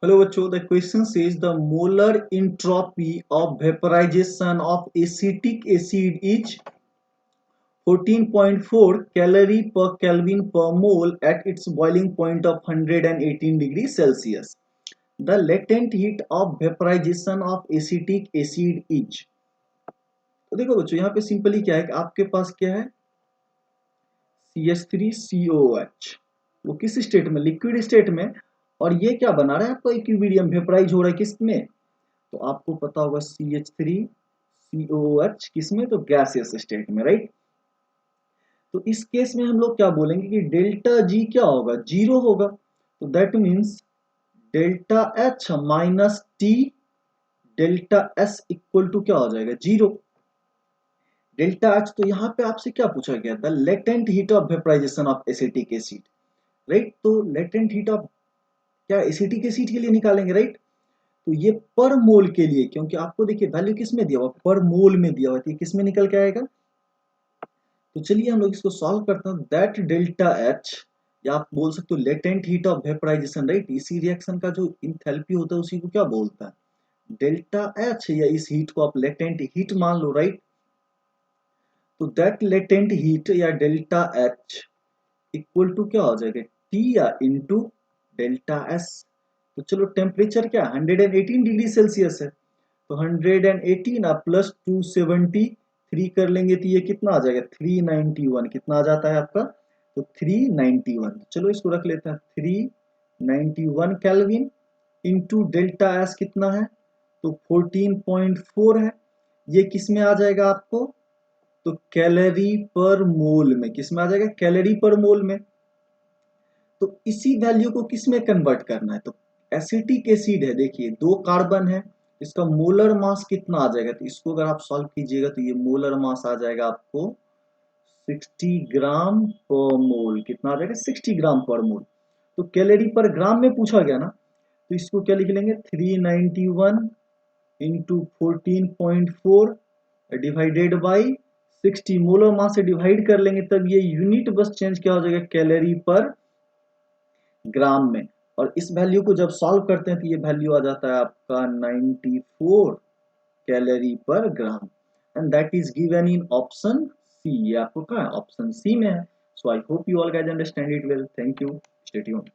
Hello बच्चों, the question says the molar entropy of vaporization of acetic acid is 14.4 calorie per Kelvin per mole at its boiling point of 118 degrees Celsius. The latent heat of vaporization of acetic acid is। तो देखो बच्चों, यहाँ पे simply क्या है कि आपके पास क्या है, CH3COOH। वो किस स्टेट में, लिक्विड स्टेट में, और ये क्या बना रहा है आपका इक्विलिब्रियम, वेपराइज हो रहा है किसमें, तो आपको पता होगा CH3COOH किसमें, तो गैसियस स्टेट में, राइट। तो इस केस में हम लोग क्या बोलेंगे कि डेल्टा जी क्या होगा, जीरो होगा। तो that means delta H minus T delta S equal to क्या हो जाएगा, जीरो। डेल्टा एच, तो यहाँ पे आपसे क्या पूछा गया था, latent heat of vaporisation of acetic acid, right. तो लेटेंट हीट ऑफ क्या एसिटिक एसिड के लिए निकालेंगे, राइट। तो ये पर मोल के लिए, क्योंकि आपको देखिए वैल्यू किस में दिया हुआ, पर मोल में दिया हुआ है, किस में निकल के आएगा। तो चलिए हम लोग इसको सॉल्व करते हैं। दैट डेल्टा एच, या आप बोल सकते हो latent heat of vaporisation, right. इसी रिएक्शन का जो इंथैल्पी होता है उसी को क्या बोलता है, डेल्टा एच, या इस हीट को आप लेटेंट हीट मान लो, राइट। तो दैट लेटेंट हीट या डेल्टा एच इक्वल टू क्या हो जाएगा, टी या इंटू डेल्टा एस। तो चलो टेम्परेचर क्या 118 डिग्री सेल्सियस है, तो 118 प्लस 273 कर लेंगे तो ये कितना आ जाएगा, 391। कितना आ जाता है आपका, तो 391। चलो इसको रख लेते हैं, 391 केल्विन इंटू डेल्टा एस कितना है, तो 14.4 है। ये किस में आ जाएगा आपको, तो कैलोरी पर मोल में, किस में आ जाएगा, कैलोरी पर मोल में। तो इसी वैल्यू को किस में कन्वर्ट करना है, तो एसिटिक एसिड है, देखिए दो कार्बन है, इसका मोलर मास कितना आ जाएगा, तो इसको अगर आप सॉल्व कीजिएगा तो ये मोलर मास आ जाएगा आपको 60 ग्राम पर मोल। कितना आ जाएगा, 60 ग्राम पर मोल। तो कैलोरी पर ग्राम में पूछा गया ना, तो इसको क्या लिख लेंगे, 391 into 14.4 divided by 60। Molar mass से डिवाइड कर लेंगे तब ये यूनिट बस चेंज क्या हो जाएगा, कैलोरी पर ग्राम में। और इस वैल्यू को जब सॉल्व करते हैं तो ये वैल्यू आ जाता है आपका 94 calorie per gram, and that is given in option C. ये आपको कहा है, ऑप्शन सी में है। So I hope you all guys understand it well. Thank you, stay tuned.